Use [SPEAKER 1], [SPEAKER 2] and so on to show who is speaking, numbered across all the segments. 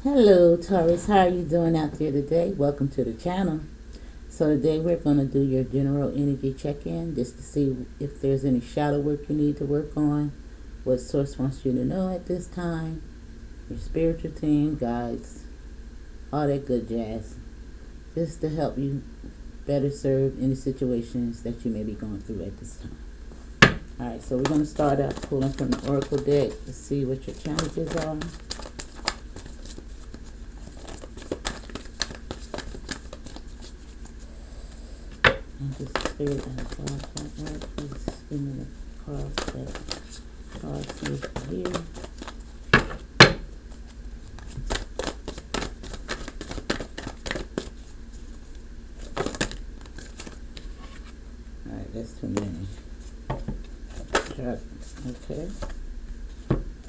[SPEAKER 1] Hello Taurus, how are you doing out there today? Welcome to the channel. So today we're going to do your general energy check-in just to see if there's any shadow work you need to work on, what source wants you to know at this time, your spiritual team, guides, all that good jazz, just to help you better serve any situations that you may be going through at this time. Alright, so we're going to start out pulling from the Oracle deck to see what your challenges are. And just spirit and God, right? Please give me the cards that cards need for here. Alright, that's too many. Okay.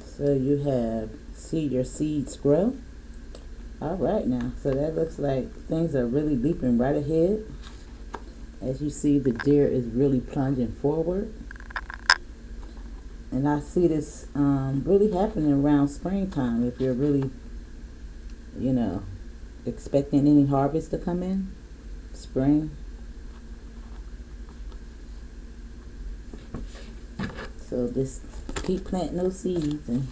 [SPEAKER 1] So you have see your seeds grow. Alright now. So that looks like things are really leaping right ahead. As you see, the deer is really plunging forward. And I see this really happening around springtime. If you're really, expecting any harvest to come in, spring. So just keep planting those seeds and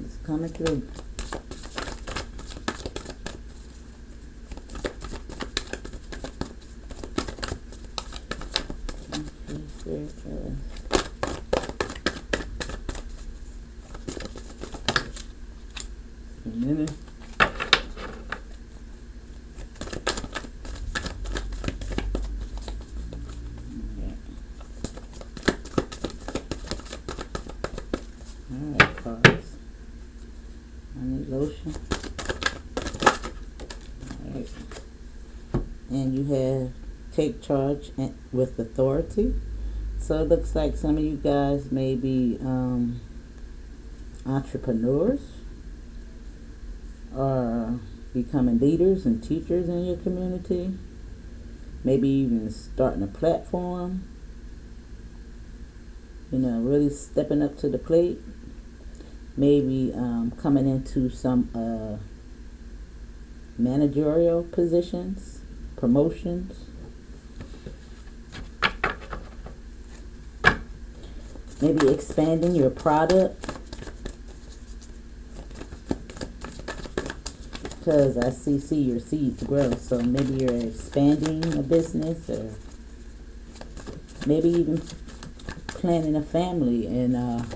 [SPEAKER 1] it's coming through. Alright, cards. I need lotion. Alright. And you have take charge with authority. So it looks like some of you guys may be entrepreneurs or becoming leaders and teachers in your community. Maybe even starting a platform. Really stepping up to the plate. Maybe coming into some managerial positions, promotions. Maybe expanding your product. Because I see your seeds grow. So maybe you're expanding a business or maybe even planning a family and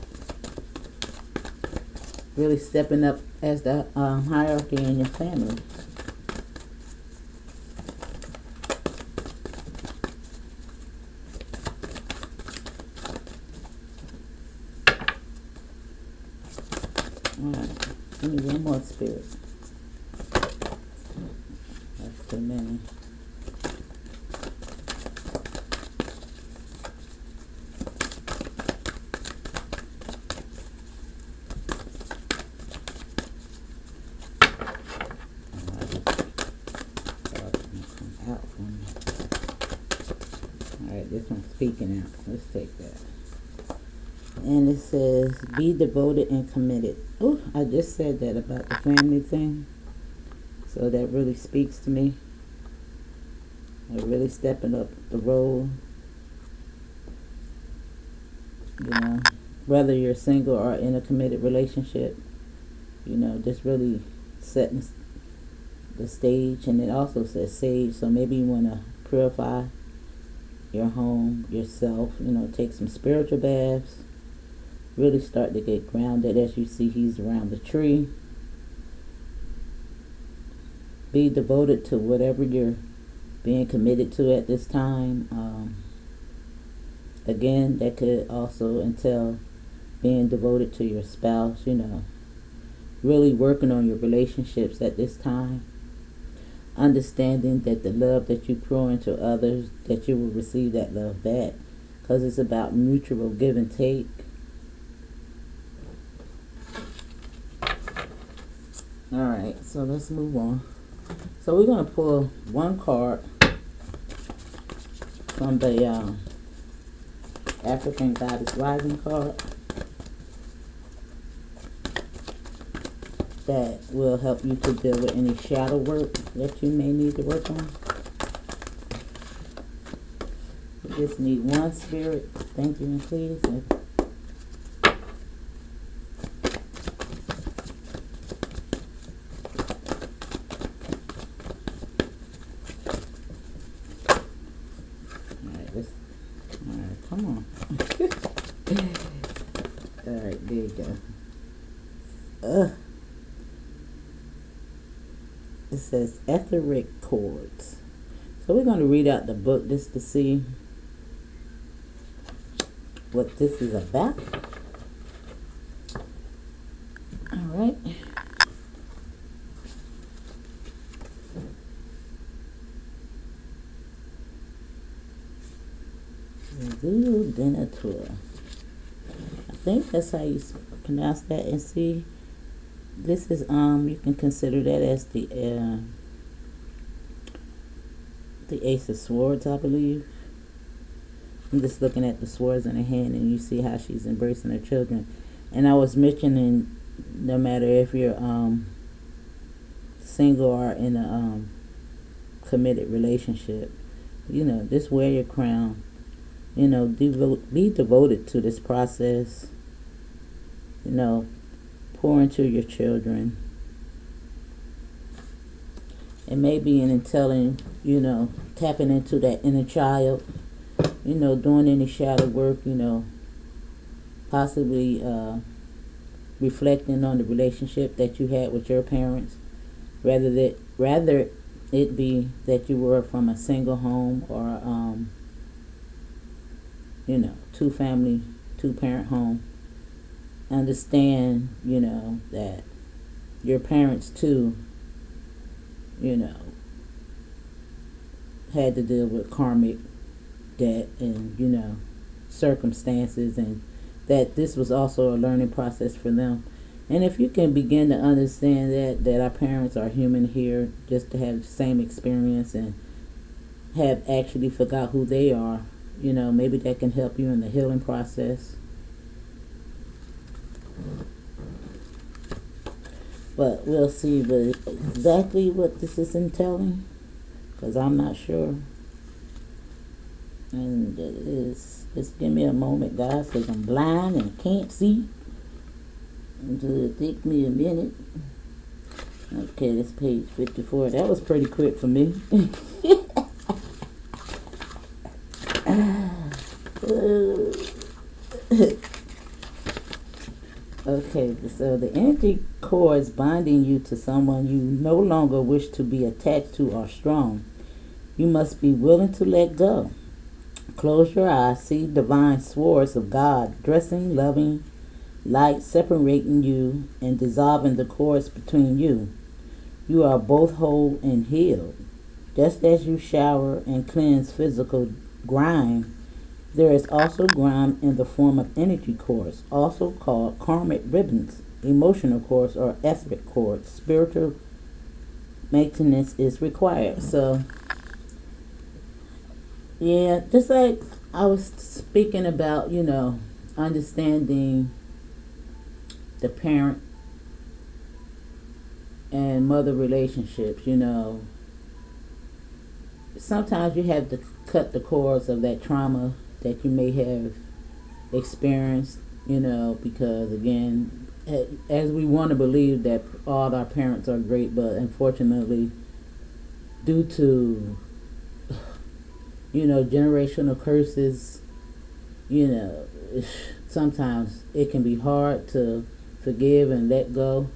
[SPEAKER 1] really stepping up as the hierarchy in your family. Alright, give me one more spirit. That's too many. Alright, this one's speaking out. Let's take that. And it says, be devoted and committed. Oh, I just said that about the family thing. So that really speaks to me. They're really stepping up the role. Whether you're single or in a committed relationship, just really setting the stage. And it also says sage, so maybe you want to purify your home, yourself, take some spiritual baths. Really start to get grounded. As you see, he's around the tree. Be devoted to whatever you're being committed to at this time. Again, that could also entail being devoted to your spouse, really working on your relationships at this time. Understanding that the love that you pour into others, that you will receive that love back. Because it's about mutual give and take. Alright, so let's move on. So we're going to pull one card from the African Goddess Rising card. that will help you to deal with any shadow work that you may need to work on. You just need one spirit. Thank you and please. Alright, come on. Alright, there you go. It says etheric chords. So we're going to read out the book just to see what this is about. Alright. Zulu Denator. I think that's how you pronounce that. And see, this is you can consider that as the Ace of Swords, I believe. I'm just looking at the swords in her hand, and you see how she's embracing her children. And I was mentioning, no matter if you're single or in a committed relationship, just wear your crown. Be devoted to this process. Pour into your children. And maybe in telling, tapping into that inner child, doing any shadow work, possibly reflecting on the relationship that you had with your parents, rather it be that you were from a single home or two-parent home. Understand, that your parents too, had to deal with karmic debt and, circumstances, and that this was also a learning process for them. And if you can begin to understand that our parents are human here, just to have the same experience and have actually forgot who they are, maybe that can help you in the healing process. But we'll see exactly what this is entailing, because I'm not sure. And just give me a moment, guys, because I'm blind and can't see. It'll take me a minute. Okay, this page 54. That was pretty quick for me. Okay, so the energy cords binding you to someone you no longer wish to be attached to are strong. You must be willing to let go. Close your eyes, see divine swords of God dressing, loving, light separating you and dissolving the cords between you. You are both whole and healed. Just as you shower and cleanse physical grime, there is also grime in the form of energy cords, also called karmic ribbons, emotional cords, or etheric cords. Spiritual maintenance is required. So, yeah, just like I was speaking about, understanding the parent and mother relationships, sometimes you have to cut the cords of that trauma that you may have experienced, because again, as we want to believe that all our parents are great, but unfortunately, due to, generational curses, sometimes it can be hard to forgive and let go.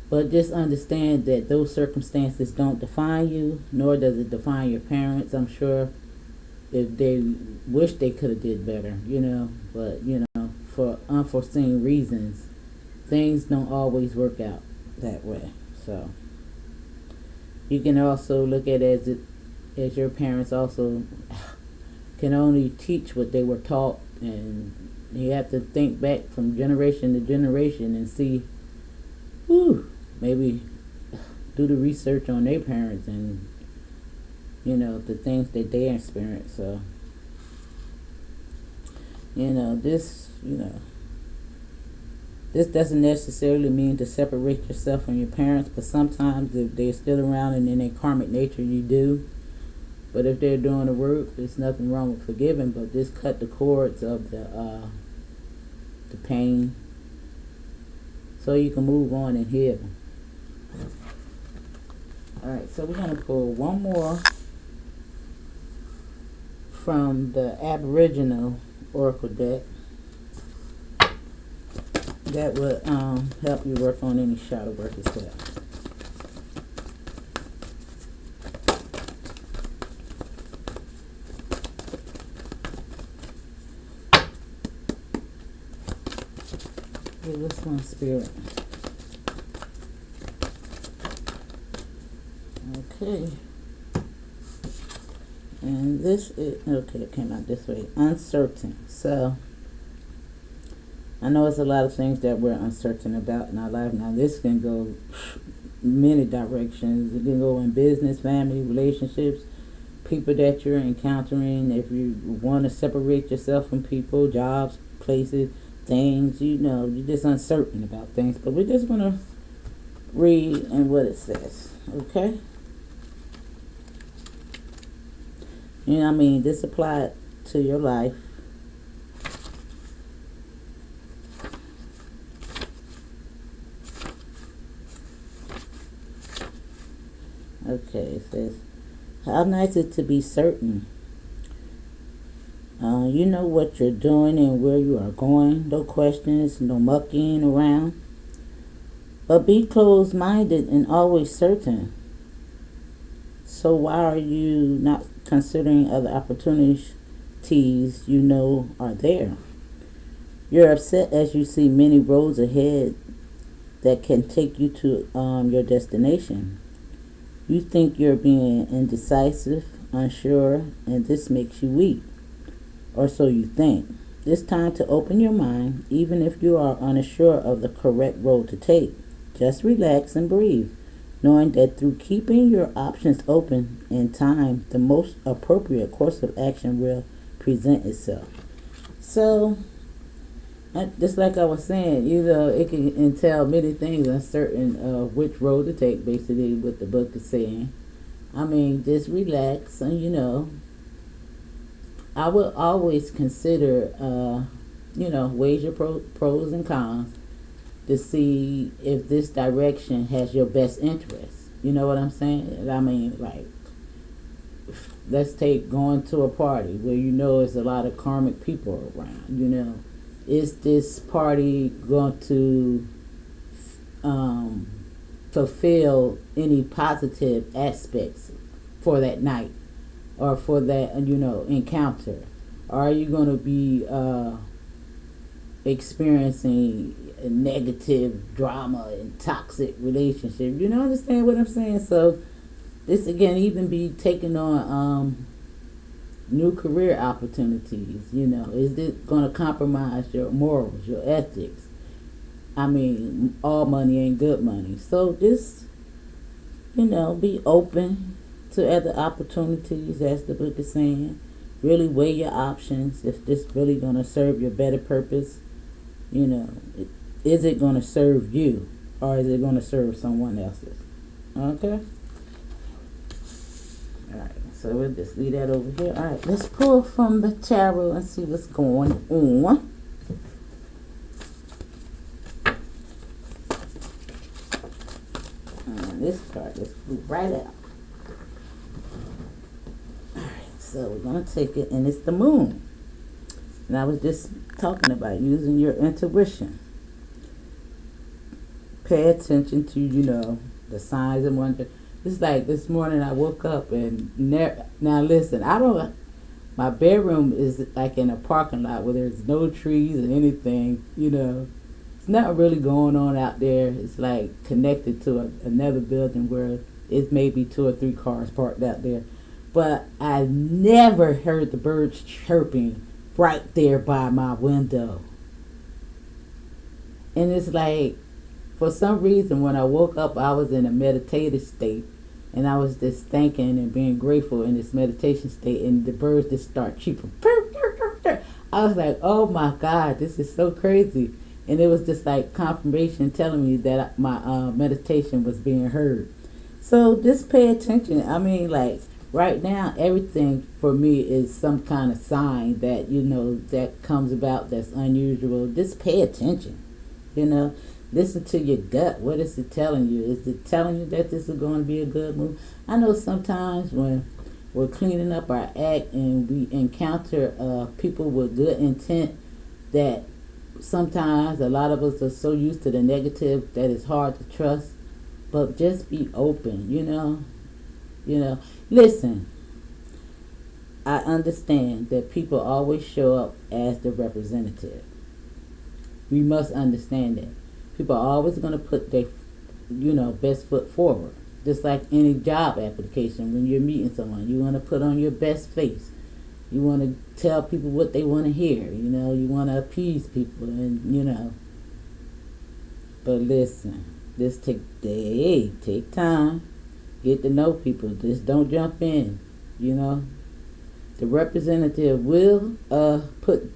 [SPEAKER 1] But just understand that those circumstances don't define you, nor does it define your parents. I'm sure if they wish they could have did better, but, for unforeseen reasons, things don't always work out that way. So you can also look at it as your parents also can only teach what they were taught, and you have to think back from generation to generation and see, maybe do the research on their parents and the things that they experienced. So this This doesn't necessarily mean to separate yourself from your parents, but sometimes if they're still around and in their karmic nature, you do. But if they're doing the work, there's nothing wrong with forgiving. But just cut the cords of the pain, so you can move on and heal. All right, so we're gonna pull one more from the Aboriginal Oracle deck that would help you work on any shadow work as well. Okay, this one, Spirit. Okay. And this is, okay, it came out this way. Uncertain. So, I know it's a lot of things that we're uncertain about in our life. Now, this can go many directions. It can go in business, family, relationships, people that you're encountering. If you want to separate yourself from people, jobs, places, things, you're just uncertain about things. But we're just going to read and what it says, okay? This applied to your life. Okay, it says, how nice it to be certain. You know what you're doing and where you are going. No questions, no mucking around. But be closed-minded and always certain. So why are you not considering other opportunities are there? You're upset as you see many roads ahead that can take you to your destination. You think you're being indecisive, unsure, and this makes you weak. Or so you think. It's time to open your mind, even if you are unsure of the correct road to take. Just relax and breathe, knowing that through keeping your options open in time, the most appropriate course of action will present itself. So, just like I was saying, it can entail many things, uncertain of which road to take, basically what the book is saying. Just relax and, I would always consider, weigh your pros and cons to see if this direction has your best interest. You know what I'm saying? Let's take going to a party where there's a lot of karmic people around. Is this party going to fulfill any positive aspects for that night or for that encounter? Or are you going to be experiencing a negative drama and toxic relationship? Understand what I'm saying? So this again even be taking on new career opportunities. Is this going to compromise your morals, your ethics? All money ain't good money. So just be open to other opportunities, as the book is saying. Really weigh your options. If this really going to serve your better purpose, is it going to serve you or is it going to serve someone else's? Okay? Alright, so we'll just leave that over here. Alright, let's pull from the tarot and see what's going on. This card just flew right out. So we're going to take it, and it's the moon. And I was just talking about using your intuition. Pay attention to, the signs and wonders. It's like this morning I woke up and now listen, my bedroom is like in a parking lot where there's no trees or anything, It's not really going on out there. It's like connected to another building where it's maybe 2 or 3 cars parked out there. But I never heard the birds chirping right there by my window. And it's like, for some reason, when I woke up, I was in a meditative state. And I was just thinking and being grateful in this meditation state. And the birds just start chirping. I was like, oh my God, this is so crazy. And it was just like confirmation telling me that my meditation was being heard. So just pay attention. I mean, like right now, everything for me is some kind of sign that that comes about that's unusual. Just pay attention. You know, listen to your gut. What is it telling you? Is it telling you that this is going to be a good move? I know sometimes when we're cleaning up our act and we encounter people with good intent, that sometimes a lot of us are so used to the negative that it's hard to trust. But just be open, listen, I understand that people always show up as the representative. We must understand that people are always going to put their best foot forward. Just like any job application, when you're meeting someone, you want to put on your best face. You want to tell people what they want to hear. You want to appease people, and But listen, just take time, get to know people. Just don't jump in. The representative will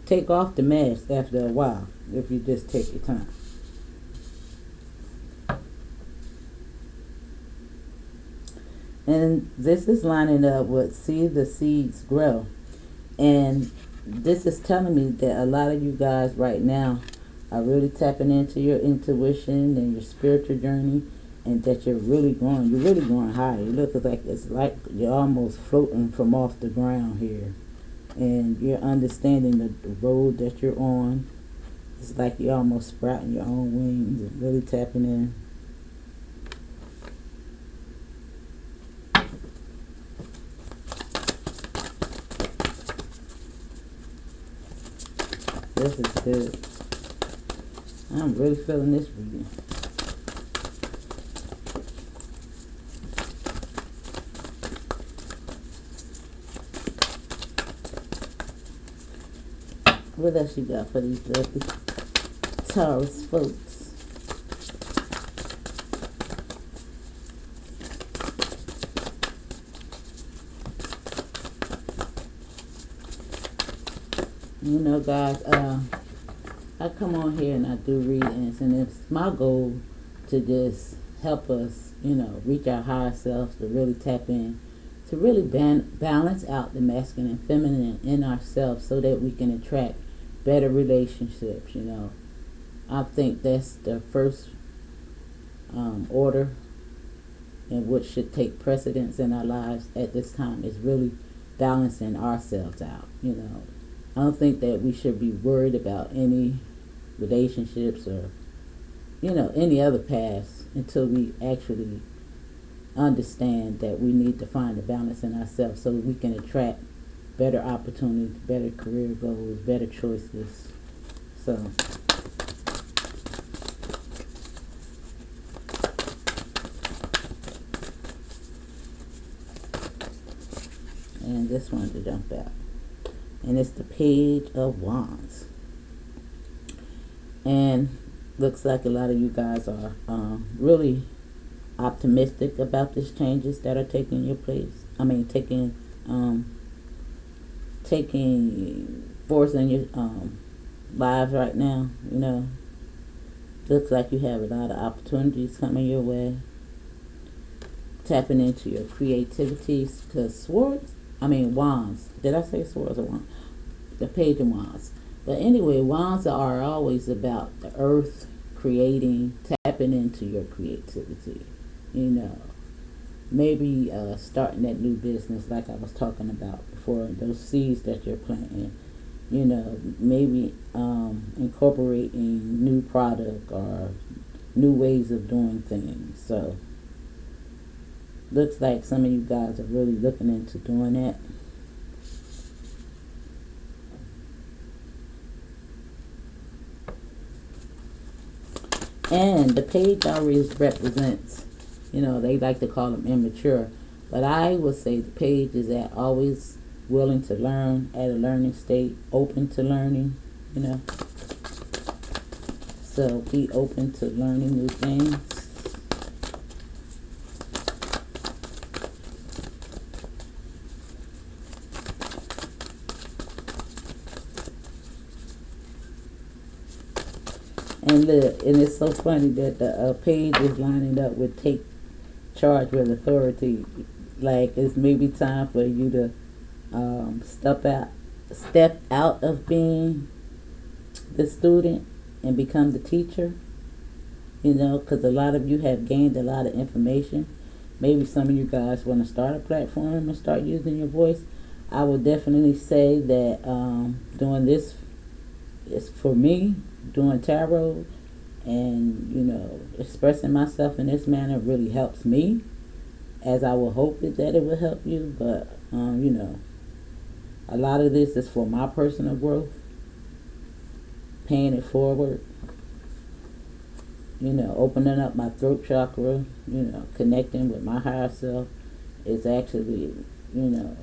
[SPEAKER 1] take off the mask after a while if you just take your time. And this is lining up with see the seeds grow. And this is telling me that a lot of you guys right now are really tapping into your intuition and your spiritual journey, and that you're really going high. You look like it's like you're almost floating from off the ground here. And you're understanding the road that you're on. It's like you're almost sprouting your own wings and really tapping in. This is good. I'm really feeling this reading. What else you got for these lovely Taurus folks? Guys, I come on here and I do readings, and it's my goal to just help us, reach our higher selves, to really tap in, to really balance out the masculine and feminine in ourselves so that we can attract better relationships. I think that's the first order and what should take precedence in our lives at this time is really balancing ourselves out. I don't think that we should be worried about any relationships or any other paths until we actually understand that we need to find a balance in ourselves so we can attract better opportunities, better career goals, better choices. So and this one to jump out. And it's the Page of Wands. And looks like a lot of you guys are really optimistic about these changes that are taking your place. Taking force in your lives right now. Looks like you have a lot of opportunities coming your way. Tapping into your creativities, because wands. Did I say swords or wands? The Page of Wands. But anyway, wands are always about the earth, creating, tapping into your creativity. Maybe starting that new business like I was talking about before, those seeds that you're planting. Maybe incorporating new product or new ways of doing things. So looks like some of you guys are really looking into doing that. And the page always represents, they like to call them immature. But I would say the page is always willing to learn, at a learning state, open to learning, So be open to learning new things. and it's so funny that the page is lining up with take charge with authority. Like it's maybe time for you to step out of being the student and become the teacher. You know, because a lot of you have gained a lot of information. Maybe some of you guys want to start a platform and start using your voice. I would definitely say that doing this is for me, doing tarot and, you know, expressing myself in this manner really helps me, as I would hope that it will help you. But, you know, a lot of this is for my personal growth, paying it forward, you know, opening up my throat chakra, you know, connecting with my higher self is actually, you know,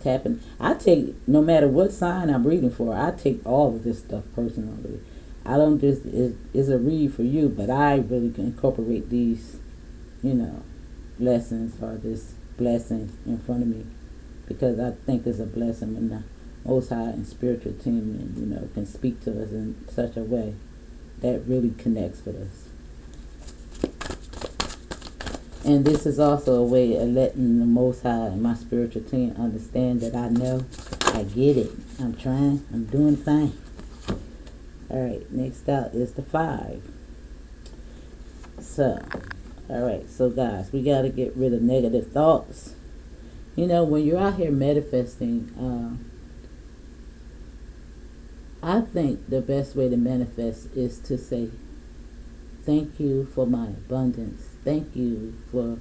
[SPEAKER 1] tapping. I take, no matter what sign I'm reading for, I take all of this stuff personally. I don't just, it's a read for you, but I really can incorporate these, you know, lessons or this blessing in front of me, because I think it's a blessing when the Most High and spiritual team, and, you know, can speak to us in such a way that really connects with us. And this is also a way of letting the Most High and my spiritual team understand that I know, I get it, I'm trying, I'm doing fine. Alright, next out is the 5. So, alright, so guys, we got to get rid of negative thoughts. You know, when you're out here manifesting, I think the best way to manifest is to say, thank you for my abundance. Thank you for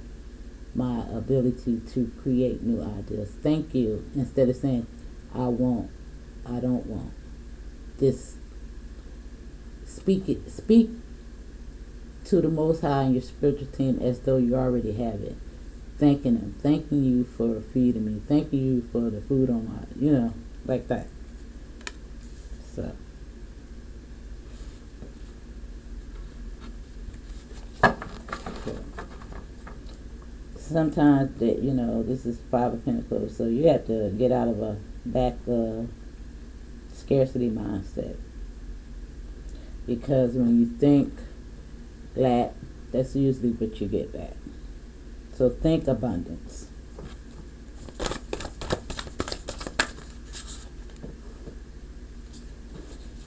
[SPEAKER 1] my ability to create new ideas. Thank you. Instead of saying, I want, I don't want. Just speak it. Speak to the Most High and your spiritual team as though you already have it. Thanking them. Thanking you for feeding me. Thanking you for the food on my, you know, like that. So. Sometimes that, you know, this is 5 of Pentacles, so you have to get out of a back scarcity mindset, because when you think lack, that's usually what you get back. So think abundance.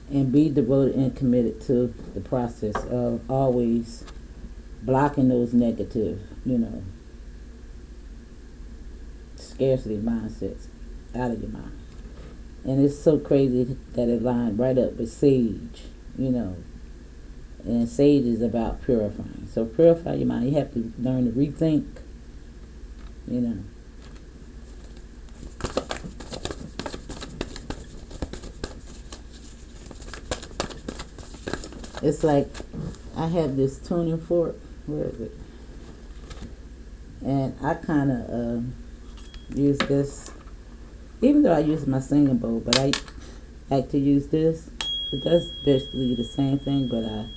[SPEAKER 1] And be devoted and committed to the process of always blocking those negative, you know, scarcity mindsets out of your mind. And it's so crazy that it lined right up with sage, you know. And sage is about purifying. So purify your mind. You have to learn to rethink, you know. It's like I have this tuning fork. Where is it? And I kind of use this, even though I use my singing bowl, but I like to use this. It does basically the same thing, but I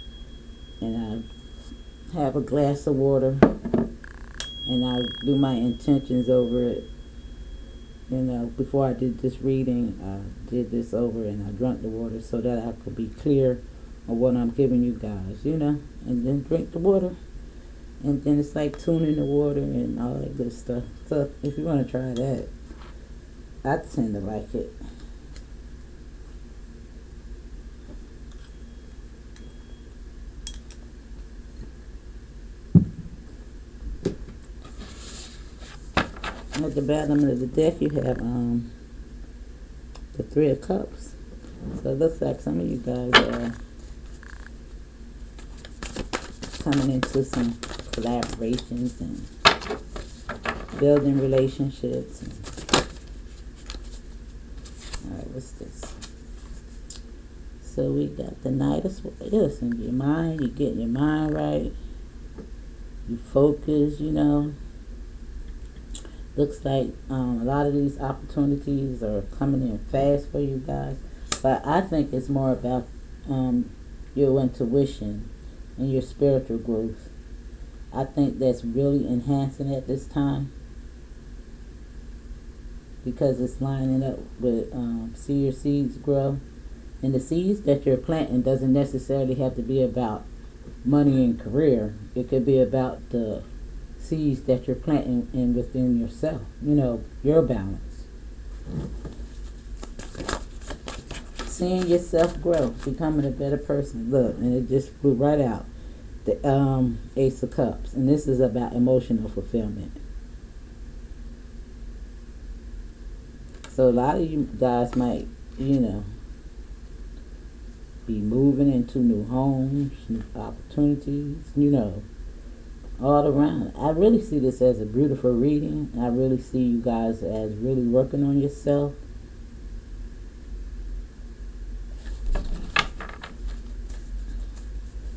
[SPEAKER 1] have a glass of water and I do my intentions over it. You know, before I did this reading, I did this over and I drank the water so that I could be clear on what I'm giving you guys, you know, and then drink the water. And then it's like tuning the water and all that good stuff. So if you want to try that, I tend to like it. At the bottom of the deck you have the 3 of Cups. So it looks like some of you guys are coming into some collaborations and building relationships. Alright, what's this? So we got the Knight of Swords. Listen, your mind, you get your mind right. You focus, you know. Looks like a lot of these opportunities are coming in fast for you guys. But I think it's more about your intuition and your spiritual growth. I think that's really enhancing at this time, because it's lining up with see your seeds grow And the seeds that you're planting doesn't necessarily have to be about money and career. It could be about the seeds that you're planting in within yourself. Your balance. Seeing yourself grow, becoming a better person. Look, and it just flew right out. The Ace of Cups. And this is about emotional fulfillment. So a lot of you guys might, be moving into new homes, new opportunities, all around. I really see this as a beautiful reading. I really see you guys as really working on yourself.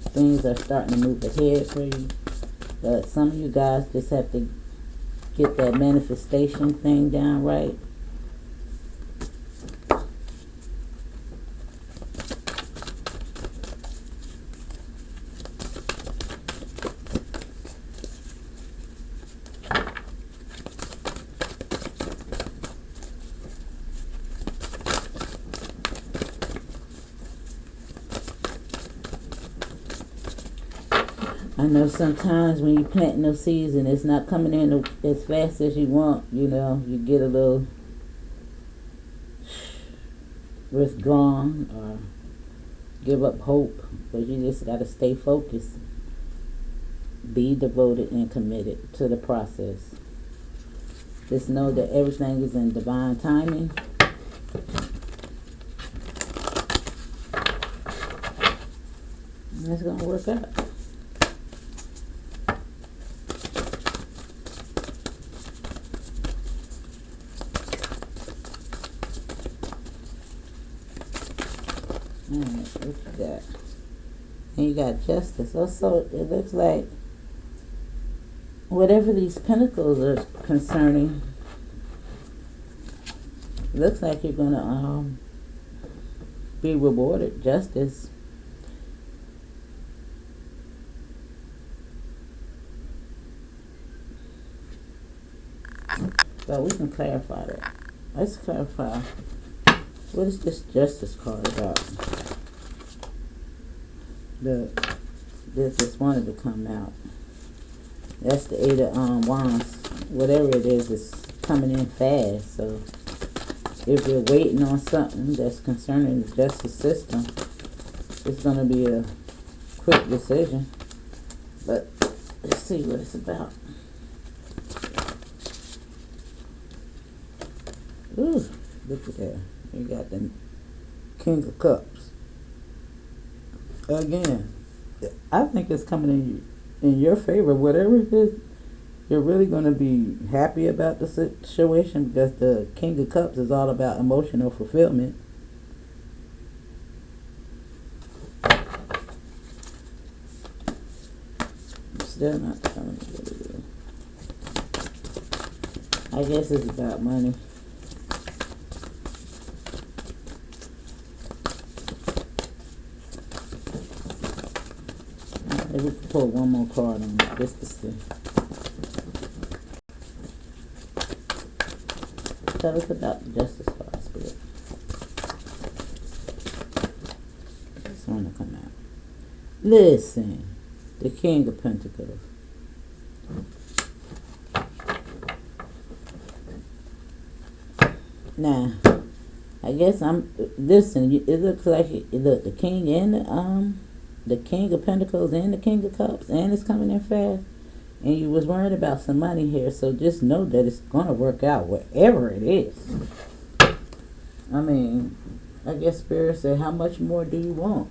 [SPEAKER 1] Things are starting to move ahead for you. But some of you guys just have to get that manifestation thing down right. I know sometimes when you planting those seeds and it's not coming in as fast as you want, you get a little withdrawn or give up hope, but you just got to stay focused. Be devoted and committed to the process. Just know that everything is in divine timing. And it's going to work out. Alright, what you got? And you got justice. Also, it looks like whatever these pentacles are concerning, it looks like you're going to be rewarded. Justice. So we can clarify that. Let's clarify. What is this justice card about? This just wanted to come out. That's the Eight of Wands. Whatever it is coming in fast. So if you're waiting on something that's concerning the justice system, it's going to be a quick decision. But let's see what it's about. Ooh, look at that. You got the King of Cups. Again, I think it's coming in your favor. Whatever it is, you're really going to be happy about the situation because the King of Cups is all about emotional fulfillment. I'm still not telling you what it is. I guess it's about money. We can pull one more card on it just to see. Tell us about the Justice card, Spirit. This one to come out. Listen, the King of Pentacles. Now, I guess listen, it looks like the King and the King of Pentacles and the King of Cups, and it's coming in fast. And you was worried about some money here, so just know that it's gonna work out, whatever it is. I mean, I guess Spirit said, how much more do you want?